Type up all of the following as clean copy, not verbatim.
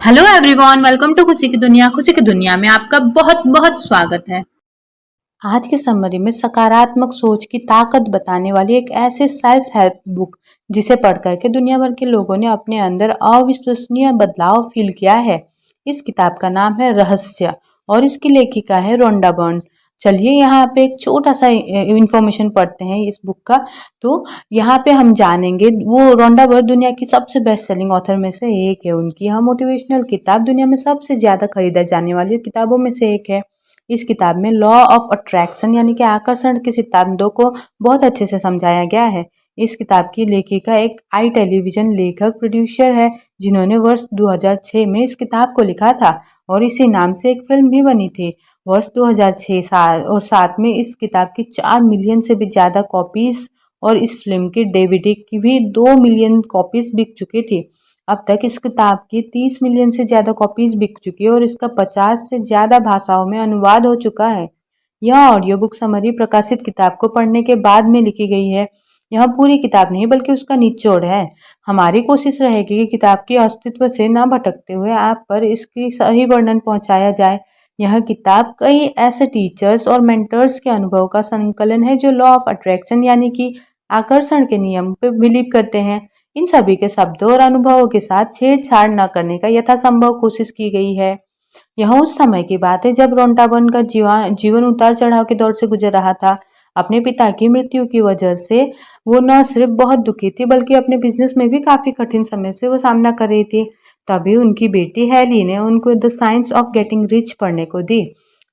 Hello everyone, welcome to खुशी की दुनिया। खुशी की दुनिया में आपका बहुत बहुत स्वागत है। आज के समरी में सकारात्मक सोच की ताकत बताने वाली एक ऐसे सेल्फ हेल्प बुक जिसे पढ़ करके दुनिया भर के लोगों ने अपने अंदर अविश्वसनीय बदलाव फील किया है। इस किताब का नाम है रहस्य और इसकी लेखिका है रोंडा बर्न। चलिए यहाँ पे एक छोटा सा इंफॉर्मेशन पढ़ते हैं इस बुक का। तो यहाँ पे हम जानेंगे, वो रोंडा बर्न दुनिया की सबसे बेस्ट सेलिंग ऑथर में से एक है। उनकी यह मोटिवेशनल किताब दुनिया में सबसे ज़्यादा खरीदा जाने वाली किताबों में से एक है। इस किताब में लॉ ऑफ अट्रैक्शन यानी कि आकर्षण के सिद्धांतों को बहुत अच्छे से समझाया गया है। इस किताब की लेखिका एक आई टेलीविजन लेखक प्रोड्यूसर है जिन्होंने वर्ष 2006 में इस किताब को लिखा था और इसी नाम से एक फिल्म भी बनी थी। वर्ष 2006 साल और 7 में इस किताब की 4 मिलियन से भी ज़्यादा कॉपीज और इस फिल्म की डीवीडी की भी 2 मिलियन कॉपीज बिक चुकी थी। अब तक इस किताब की 30 मिलियन से ज़्यादा कॉपीज बिक चुकी है और इसका 50 से ज़्यादा भाषाओं में अनुवाद हो चुका है। यह ऑडियो बुक समरी प्रकाशित किताब को पढ़ने के बाद में लिखी गई है। यह पूरी किताब नहीं बल्कि उसका निचोड़ है। हमारी कोशिश रहेगी कि किताब के अस्तित्व से न भटकते हुए आप पर इसकी सही वर्णन पहुंचाया जाए। यह किताब कई ऐसे टीचर्स और मेंटर्स के अनुभव का संकलन है जो लॉ ऑफ अट्रैक्शन यानी कि आकर्षण के नियम पे बिलीव करते हैं। इन सभी के शब्दों और अनुभवों के साथ छेड़छाड़ न करने का यथासंभव कोशिश की गई है। यह उस समय की बात है जब रोंटाबन का जीवन उतार चढ़ाव के दौर से गुजर रहा था। अपने पिता की मृत्यु की वजह से वो न सिर्फ बहुत दुखी थी बल्कि अपने बिजनेस में भी काफी कठिन समय से वो सामना कर रही थी। तभी उनकी बेटी हैली ने उनको the science of getting rich पढ़ने को दी।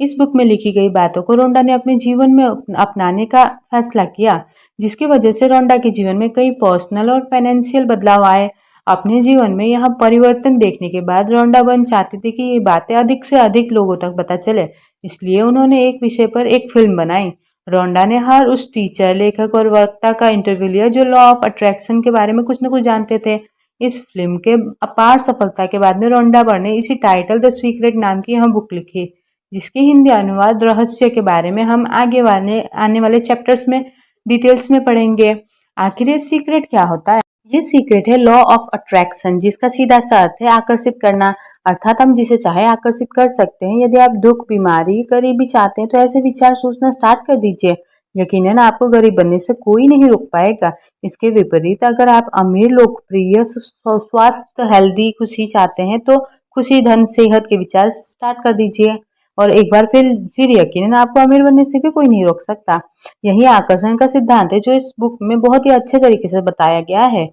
इस बुक में लिखी गई बातों को रोंडा ने अपने जीवन में अपनाने का फैसला किया, जिसकी वजह से रोंडा के जीवन में कई पर्सनल और फाइनेंशियल बदलाव आए। अपने जीवन में यह परिवर्तन देखने के बाद रोंडा बर्न चाहती थी कि ये बातें अधिक से अधिक लोगों तक पता चले, इसलिए उन्होंने एक विषय पर एक फिल्म बनाई। रोंडा ने हर उस टीचर, लेखक और वक्ता का इंटरव्यू लिया जो लॉ ऑफ अट्रैक्शन के बारे में कुछ न कुछ जानते थे। इस फिल्म के अपार सफलता के बाद में रोंडा बर्न ने इसी टाइटल द सीक्रेट नाम की यह बुक लिखी, जिसकी हिंदी अनुवाद रहस्य के बारे में हम आने वाले चैप्टर्स में डिटेल्स में पढ़ेंगे। आखिर ये सीक्रेट क्या होता है? ये सीक्रेट है लॉ ऑफ अट्रैक्शन, जिसका सीधा सा अर्थ है आकर्षित करना। अर्थात हम जिसे चाहे आकर्षित कर सकते हैं। यदि आप दुख, बीमारी, गरीबी चाहते हैं तो ऐसे विचार सोचना स्टार्ट कर दीजिए। यकीनन आपको गरीब बनने से कोई नहीं रोक पाएगा। इसके विपरीत अगर आप अमीर, लोकप्रिय, स्वास्थ्य, हेल्दी, खुशी चाहते हैं तो खुशी, धन, सेहत के विचार स्टार्ट कर दीजिए और एक बार फिर यकीनन आपको अमीर बनने से भी कोई नहीं रोक सकता। यही आकर्षण का सिद्धांत है जो इस बुक में बहुत ही अच्छे तरीके से बताया गया है।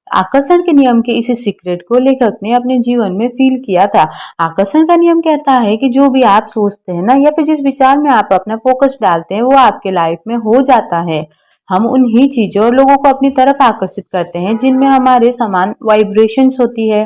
आकर्षण के नियम के इसी सीक्रेट को लेखक ने अपने जीवन में फील किया था। आकर्षण का नियम कहता है कि जो भी आप सोचते हैं ना, या फिर जिस विचार में आप अपना फोकस डालते हैं, वो आपके लाइफ में हो जाता है। हम उन्हीं चीजों और लोगों को अपनी तरफ आकर्षित करते हैं जिनमें हमारे समान वाइब्रेशंस होती है।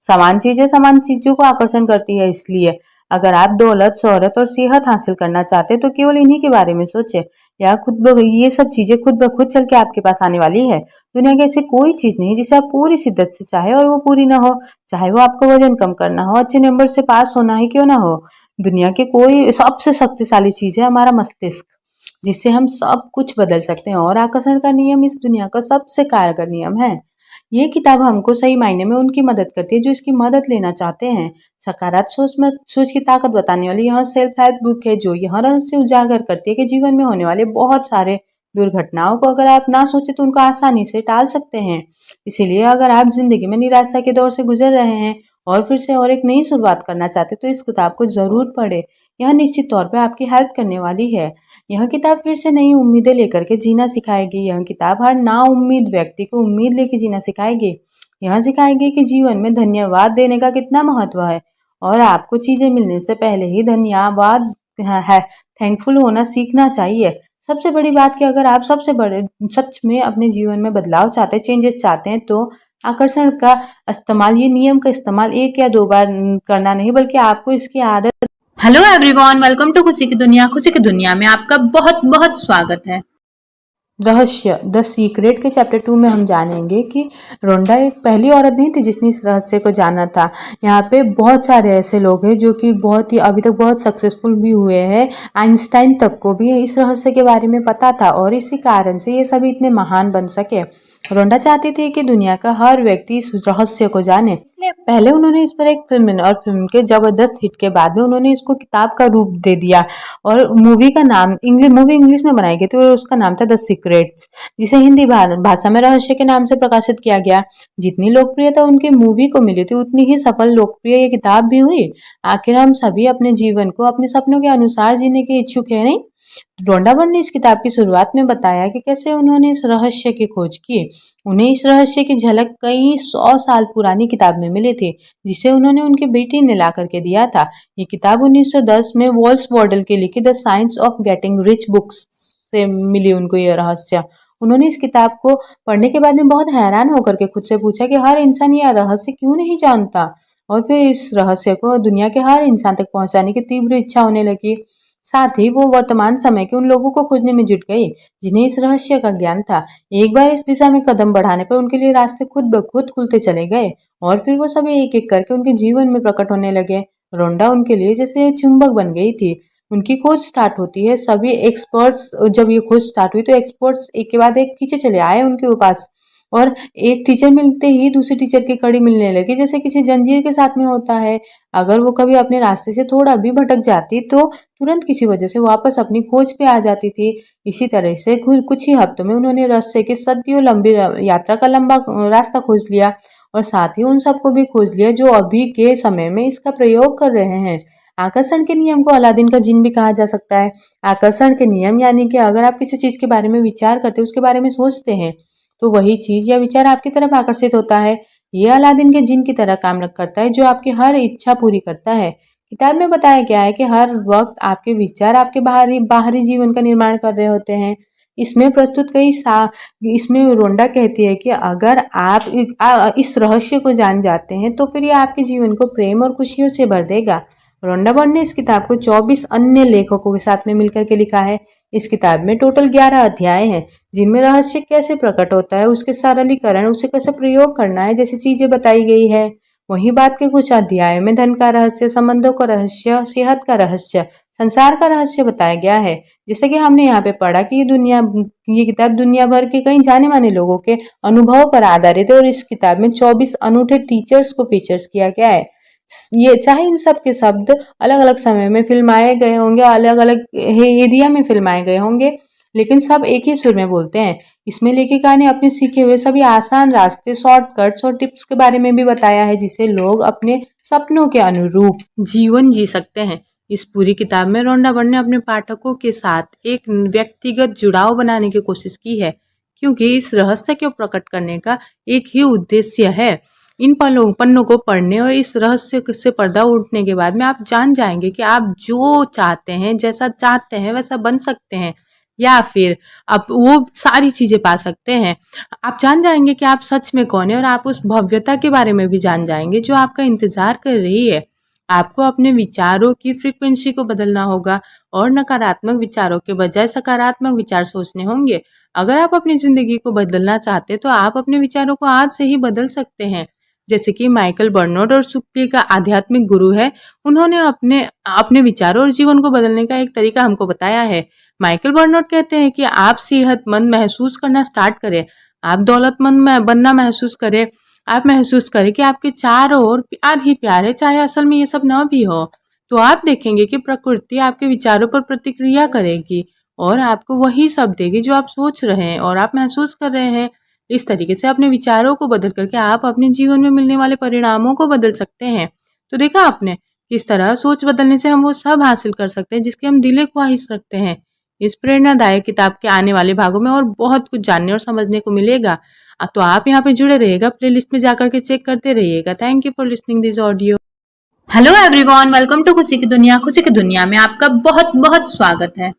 समान चीजें समान चीजों को आकर्षण करती है। इसलिए अगर आप दौलत, शोहरत और सेहत हासिल करना चाहते हैं तो केवल इन्हीं के बारे में सोचें। ये सब चीजें खुद ब खुद चल के आपके पास आने वाली है। दुनिया की ऐसी कोई चीज नहीं जिसे आप पूरी शिद्दत से चाहे और वो पूरी ना हो। चाहे वो आपको वजन कम करना हो, अच्छे नंबर से पास होना ही क्यों ना हो। दुनिया की कोई सबसे शक्तिशाली चीज है हमारा मस्तिष्क, जिससे हम सब कुछ बदल सकते हैं। और आकर्षण का नियम इस दुनिया का सबसे कारगर नियम है। ये किताब हमको सही मायने में उनकी मदद करती है जो इसकी मदद लेना चाहते हैं। सकारात्मक सोच की ताकत बताने वाली यह सेल्फ हेल्प बुक है जो यह रहस्य उजागर करती है कि जीवन में होने वाले बहुत सारे दुर्घटनाओं को अगर आप ना सोचे तो उनको आसानी से टाल सकते हैं। इसीलिए अगर आप जिंदगी में निराशा के दौर से गुजर रहे हैं और फिर से और एक नई शुरुआत करना चाहते तो इस किताब को जरूर पढ़े। यह निश्चित तौर पर आपकी हेल्प करने वाली है। यह किताब फिर से नई उम्मीदें लेकर के जीना सिखाएगी। यह किताब हर नाउम्मीद व्यक्ति को उम्मीद लेके जीना सिखाएगी। यह सिखाएगी कि जीवन में धन्यवाद देने का कितना महत्व है और आपको चीजें मिलने से पहले ही धन्यवाद है थैंकफुल होना सीखना चाहिए। सबसे बड़ी बात कि अगर आप सबसे बड़े सच में अपने जीवन में बदलाव चाहते हैं, चेंजेस चाहते हैं, तो आकर्षण का इस्तेमाल, ये नियम का इस्तेमाल एक या दो बार करना नहीं बल्कि आपको इसकी आदत। हेलो एवरीवन, वेलकम टू खुशी की दुनिया। खुशी की दुनिया में आपका बहुत बहुत स्वागत है। रहस्य द सीक्रेट के चैप्टर 2 में हम जानेंगे कि रोंडा एक पहली औरत नहीं थी जिसने इस रहस्य को जाना था। यहाँ पे बहुत सारे ऐसे लोग हैं जो कि बहुत ही अभी तक बहुत सक्सेसफुल भी हुए हैं। आइंस्टाइन तक को भी इस रहस्य के बारे में पता था और इसी कारण से ये सभी इतने महान बन सके। रोंडा चाहती थी कि दुनिया का हर व्यक्ति इस रहस्य को जाने, इसलिए पहले उन्होंने इस पर एक फिल्म बनाई और फिल्म के जबरदस्त हिट के बाद में उन्होंने इसको किताब का रूप दे दिया। और मूवी का नाम इंग्लिश में बनाई गई थी और उसका नाम था द सीक्रेट्स, जिसे हिंदी भाषा में रहस्य के नाम से प्रकाशित किया गया। जितनी लोकप्रियता उनकी मूवी को मिली थी उतनी ही सफल लोकप्रिय ये किताब भी हुई। आखिर हम सभी अपने जीवन को अपने सपनों के अनुसार जीने के इच्छुक है, नहीं? रोंडाबर्न ने इस किताब की शुरुआत में बताया कि कैसे उन्होंने इस रहस्य की खोज की। उन्हें इस रहस्य की झलक कई 100 साल पुरानी किताब में मिली थी, जिसे उन्होंने उनकी बेटी ने ला करके दिया था। ये किताब 1910 में वॉल्स वॉर्डल की लिखी the science of getting rich books से मिली उनको ये रहस्य। उन्होंने इस किताब को पढ़ने के बाद में बहुत हैरान होकर के खुद से पूछा कि हर इंसान यह रहस्य क्यों नहीं जानता, और फिर इस रहस्य को दुनिया के हर इंसान तक पहुंचाने की तीव्र इच्छा होने लगी। साथ ही वो वर्तमान समय के उन लोगों को खोजने में जुट गई जिन्हें इस रहस्य का ज्ञान था। एक बार इस दिशा में कदम बढ़ाने पर उनके लिए रास्ते खुद ब खुद खुलते चले गए और फिर वो सभी एक एक करके उनके जीवन में प्रकट होने लगे। रोंडा उनके लिए जैसे चुंबक बन गई थी। उनकी खोज स्टार्ट होती है, सभी एक्सपर्ट्स जब ये खोज स्टार्ट हुई तो एक्सपर्ट्स एक के बाद एक खींचे चले आए उनके पास, और एक टीचर मिलते ही दूसरी टीचर की कड़ी मिलने लगी, जैसे किसी जंजीर के साथ में होता है। अगर वो कभी अपने रास्ते से थोड़ा भी भटक जाती तो तुरंत किसी वजह से वापस अपनी खोज पे आ जाती थी। इसी तरह से कुछ ही हफ्तों में उन्होंने रहस्य की सदियों लंबी यात्रा का लंबा रास्ता खोज लिया और साथ ही उन सबको भी खोज लिया जो अभी के समय में इसका प्रयोग कर रहे हैं। आकर्षण के नियम को अलादीन का जिन भी कहा जा सकता है। आकर्षण के नियम यानी कि अगर आप किसी चीज के बारे में विचार करते उसके बारे में सोचते हैं तो वही चीज या विचार आपकी तरफ आकर्षित होता है। ये अलादीन के जिन की तरह काम करता है जो आपकी हर इच्छा पूरी करता है। किताब में बताया गया है कि हर वक्त आपके विचार आपके बाहरी बाहरी जीवन का निर्माण कर रहे होते हैं। इसमें प्रस्तुत इसमें रोंडा कहती है कि अगर आप इस रहस्य को जान जाते हैं तो फिर ये आपके जीवन को प्रेम और खुशियों से भर देगा। रोंडा बर्न ने इस किताब को 24 अन्य लेखकों के साथ में मिलकर के लिखा है। इस किताब में टोटल 11 अध्याय हैं जिनमें रहस्य कैसे प्रकट होता है, उसके सरलीकरण, उसे कैसे प्रयोग करना है जैसी चीजें बताई गई है। वहीं बात के कुछ अध्यायों में धन का रहस्य, संबंधों का रहस्य, सेहत का रहस्य, संसार का रहस्य बताया गया है। जैसे कि हमने यहाँ पे पढ़ा कि ये किताब दुनिया भर के कई जाने माने लोगों के अनुभवों पर आधारित है और इस किताब में 24 अनूठे टीचर्स को फीचर्स किया गया है। ये चाहे इन सब के शब्द अलग अलग समय में फिल्माए गए होंगे, अलग अलग एरिया में फिल्माए गए होंगे, लेकिन सब एक ही सुर में बोलते हैं। इसमें लेखिका ने अपने सीखे हुए सभी आसान रास्ते, शॉर्टकट्स और टिप्स के बारे में भी बताया है जिसे लोग अपने सपनों के अनुरूप जीवन जी सकते हैं। इस पूरी किताब में रोंडा बर्न ने अपने पाठकों के साथ एक व्यक्तिगत जुड़ाव बनाने की कोशिश की है, क्योंकि इस रहस्य को प्रकट करने का एक ही उद्देश्य है। इन पन्नों को पढ़ने और इस रहस्य से पर्दा उठने के बाद में आप जान जाएंगे कि आप जो चाहते हैं, जैसा चाहते हैं वैसा बन सकते हैं, या फिर आप वो सारी चीजें पा सकते हैं। आप जान जाएंगे कि आप सच में कौन है और आप उस भव्यता के बारे में भी जान जाएंगे जो आपका इंतजार कर रही है। आपको अपने विचारों की फ्रीक्वेंसी को बदलना होगा और नकारात्मक विचारों के बजाय सकारात्मक विचार सोचने होंगे। अगर आप अपनी जिंदगी को बदलना चाहते हैं तो आप अपने विचारों को आज से ही बदल सकते हैं। जैसे कि माइकल बर्नोट और सुक्ति का आध्यात्मिक गुरु है, उन्होंने अपने अपने विचारों और जीवन को बदलने का एक तरीका हमको बताया है। माइकल बर्नोट कहते हैं कि आप सेहतमंद महसूस करना स्टार्ट करें, आप दौलतमंद बनना महसूस करें, आप महसूस करें कि आपके चारों ओर प्यार ही प्यार है, चाहे असल में ये सब ना भी हो। तो आप देखेंगे कि प्रकृति आपके विचारों पर प्रतिक्रिया करेगी और आपको वही सब देगी जो आप सोच रहे हैं और आप महसूस कर रहे हैं। इस तरीके से अपने विचारों को बदल करके आप अपने जीवन में मिलने वाले परिणामों को बदल सकते हैं। तो देखा आपने किस तरह सोच बदलने से हम वो सब हासिल कर सकते हैं जिसकी हम दिले ख्वाहिश रखते हैं। इस प्रेरणादायक किताब के आने वाले भागों में और बहुत कुछ जानने और समझने को मिलेगा। तो आप यहाँ पे जुड़े रहिएगा, प्लेलिस्ट में जाकर के चेक करते रहिएगा। Thank you for listening this audio. Hello everyone, welcome to खुशी की दुनिया। खुशी की दुनिया में आपका बहुत बहुत स्वागत है।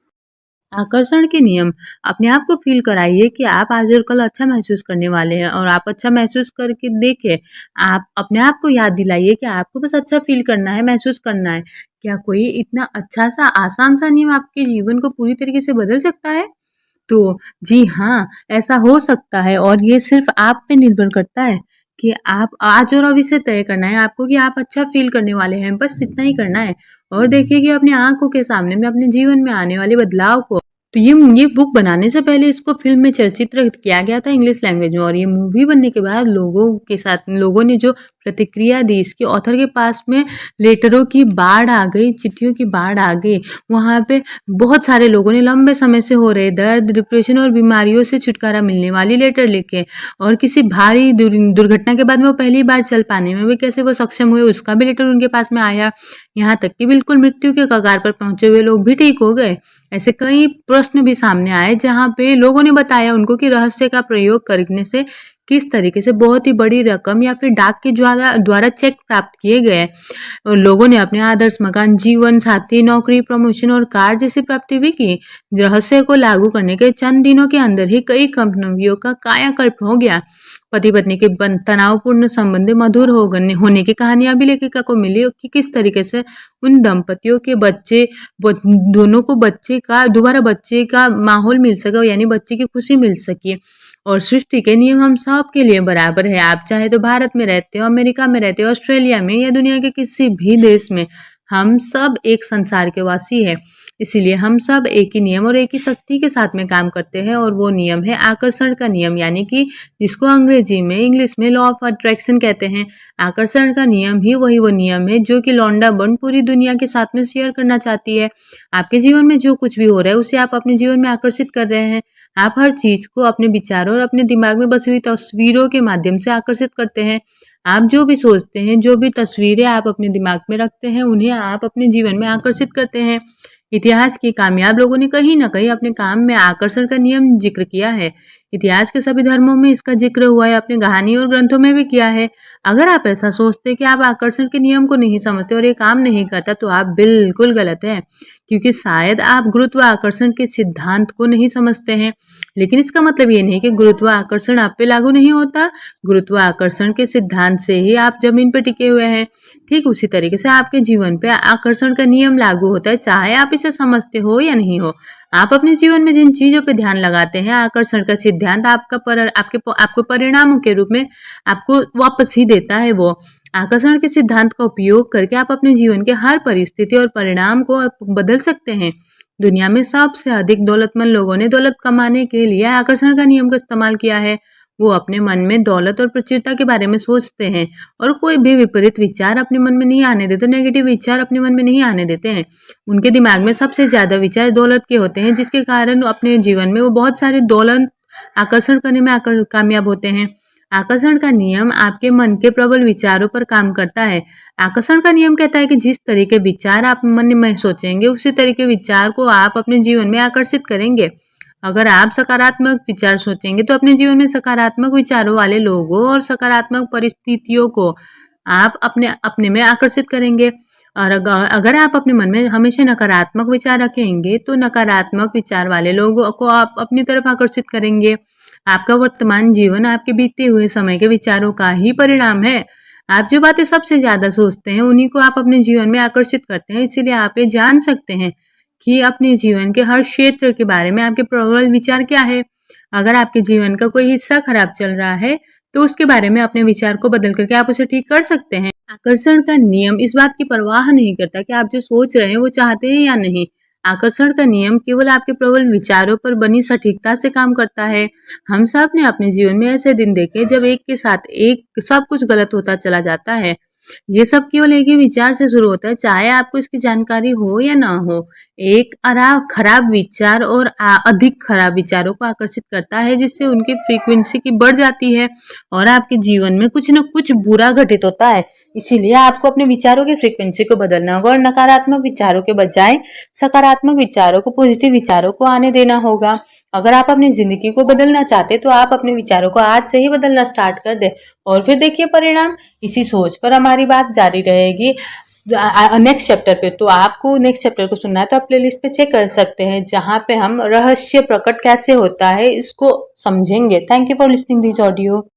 आकर्षण के नियम। अपने आप को फील कराइए कि आप आज और कल अच्छा महसूस करने वाले हैं और आप अच्छा महसूस करके देखें। आप अपने आप को याद दिलाइए कि आपको बस अच्छा फील करना है, महसूस करना है। क्या कोई इतना अच्छा सा आसान सा नियम आपके जीवन को पूरी तरीके से बदल सकता है? तो जी हाँ, ऐसा हो सकता है और ये सिर्फ आप पे निर्भर करता है कि आप आज और अभी से तय करना है आपको कि आप अच्छा फील करने वाले हैं, बस इतना ही करना है। और देखिए कि अपनी आंखों के सामने में अपने जीवन में आने वाले बदलाव को। तो ये बुक बनाने से पहले इसको फ़िल्म में चलचित्र किया गया था इंग्लिश लैंग्वेज में, और ये मूवी बनने के बाद लोगों ने जो प्रतिक्रिया दी, इसके ऑथर के पास में लेटरों की बाढ़ आ गई, चिट्ठियों की बाढ़ आ गई। वहाँ पे बहुत सारे लोगों ने लंबे समय से हो रहे दर्द, डिप्रेशन और बीमारियों से छुटकारा मिलने वाली लेटर लिखे, और किसी भारी दुर्घटना के बाद में वो पहली बार चल पाने में भी कैसे वो सक्षम हुए, उसका भी लेटर उनके पास में आया। यहाँ तक कि बिल्कुल मृत्यु के कगार पर पहुंचे हुए लोग भी ठीक हो गए। ऐसे कई प्रश्न भी सामने आए जहाँ पे लोगों ने बताया उनको कि रहस्य का प्रयोग करने से किस तरीके से बहुत ही बड़ी रकम या फिर डाक के द्वारा चेक प्राप्त किए गए, और लोगों ने अपने आदर्श मकान, जीवन साथी, नौकरी, प्रमोशन और कार जैसी प्राप्ति भी की। रहस्य को लागू करने के चंद दिनों के अंदर ही कई कंपनियों का कायाकल्प हो गया। पति पत्नी के तनावपूर्ण संबंध मधुर होने की कहानियां भी लेखिका को मिली कि किस तरीके से उन दंपतियों के दोनों को दोबारा बच्चे का माहौल मिल सका, यानी बच्चे की खुशी मिल सकी। और सृष्टि के नियम हम सब के लिए बराबर है। आप चाहे तो भारत में रहते हो, अमेरिका में रहते हो, ऑस्ट्रेलिया में, या दुनिया के किसी भी देश में, हम सब एक संसार के वासी है। इसीलिए हम सब एक ही नियम और एक ही शक्ति के साथ में काम करते हैं, और वो नियम है आकर्षण का नियम, यानी कि जिसको अंग्रेजी में, इंग्लिश में लॉ ऑफ अट्रैक्शन कहते हैं। आकर्षण का नियम ही वो नियम है जो कि लौंडा बन पूरी दुनिया के साथ में शेयर करना चाहती है। आपके जीवन में जो कुछ भी हो रहा है उसे आप अपने जीवन में आकर्षित कर रहे हैं। आप हर चीज को अपने विचारों और अपने दिमाग में बसी हुई तस्वीरों के माध्यम से आकर्षित करते हैं। आप जो भी सोचते हैं, जो भी तस्वीरें आप अपने दिमाग में रखते हैं, उन्हें आप अपने जीवन में आकर्षित करते हैं। इतिहास के कामयाब लोगों ने कहीं न कहीं अपने काम में आकर्षण का नियम जिक्र किया है। इतिहास के सभी धर्मों में इसका जिक्र हुआ है, अपने कहानी और ग्रंथों में भी किया है। अगर आप ऐसा सोचते हैं कि आप आकर्षण के नियम को नहीं समझते और ये काम नहीं करता, तो आप बिल्कुल गलत हैं, क्योंकि शायद आप गुरुत्वाकर्षण के सिद्धांत को नहीं समझते हैं। लेकिन इसका मतलब ये नहीं कि गुरुत्वाकर्षण आप पे लागू नहीं होता। गुरुत्वाकर्षण के सिद्धांत से ही आप जमीन पर टिके हुए हैं। ठीक उसी तरीके से आपके जीवन पे आकर्षण का नियम लागू होता है, चाहे आप इसे समझते हो या नहीं हो। आप अपने जीवन में जिन चीजों पे ध्यान लगाते हैं, आकर्षण का सिद्धांत आपको परिणामों के रूप में आपको वापस ही देता है। वो आकर्षण के सिद्धांत का उपयोग करके आप अपने जीवन के हर परिस्थिति और परिणाम को बदल सकते हैं। दुनिया में सबसे अधिक दौलतमंद लोगों ने दौलत कमाने के लिए आकर्षण का नियम का इस्तेमाल किया है। वो अपने मन में दौलत और प्रचुरता के बारे में सोचते हैं, और कोई भी विपरीत विचार अपने मन में नहीं आने देते, नेगेटिव विचार अपने मन में नहीं आने देते हैं। उनके दिमाग में सबसे ज्यादा विचार दौलत के होते हैं, जिसके कारण अपने जीवन में वो बहुत सारे दौलत आकर्षण करने में कामयाब होते हैं। आकर्षण का नियम आपके मन के प्रबल विचारों पर काम करता है। आकर्षण का नियम कहता है कि जिस तरीके विचार आप मन में सोचेंगे, उसी तरीके विचार को आप अपने जीवन में आकर्षित करेंगे। अगर आप सकारात्मक विचार सोचेंगे तो अपने जीवन में सकारात्मक विचारों वाले लोगों और सकारात्मक परिस्थितियों को आप अपने अपने में आकर्षित करेंगे। और अगर आप अपने मन में हमेशा नकारात्मक विचार रखेंगे, तो नकारात्मक विचार वाले लोगों को आप अपनी तरफ आकर्षित करेंगे। आपका वर्तमान जीवन आपके बीते हुए समय के विचारों का ही परिणाम है। आप जो बातें सबसे ज्यादा सोचते हैं, उन्हीं को आप अपने जीवन में आकर्षित करते हैं। इसीलिए आप ये जान सकते हैं कि अपने जीवन के हर क्षेत्र के बारे में आपके प्रबल विचार क्या है। अगर आपके जीवन का कोई हिस्सा खराब चल रहा है, तो उसके बारे में अपने विचार को बदल करके आप उसे ठीक कर सकते हैं। आकर्षण का नियम इस बात की परवाह नहीं करता कि आप जो सोच रहे हैं वो चाहते हैं या नहीं। आकर्षण का नियम केवल आपके प्रबल विचारों पर बनी सटीकता से काम करता है। हम सब ने अपने जीवन में ऐसे दिन देखे जब एक के साथ एक सब कुछ गलत होता चला जाता है। ये सब केवल एक ही विचार से शुरू होता है, चाहे आपको इसकी जानकारी हो या ना हो। एक खराब विचार और अधिक खराब विचारों को आकर्षित करता है, जिससे उनकी फ्रीक्वेंसी की बढ़ जाती है और आपके जीवन में कुछ न कुछ बुरा घटित होता है। इसीलिए आपको अपने विचारों की फ्रीक्वेंसी को बदलना होगा और नकारात्मक विचारों के बजाय सकारात्मक विचारों को, पॉजिटिव विचारों को आने देना होगा। अगर आप अपनी जिंदगी को बदलना चाहते तो आप अपने विचारों को आज से ही बदलना स्टार्ट कर दे, और फिर देखिए परिणाम। इसी सोच पर हमारी बात जारी रहेगी नेक्स्ट चैप्टर पे। तो आपको नेक्स्ट चैप्टर को सुनना है तो आप प्लेलिस्ट पे चेक कर सकते हैं, जहाँ पे हम रहस्य प्रकट कैसे होता है इसको समझेंगे। Thank you for listening this audio.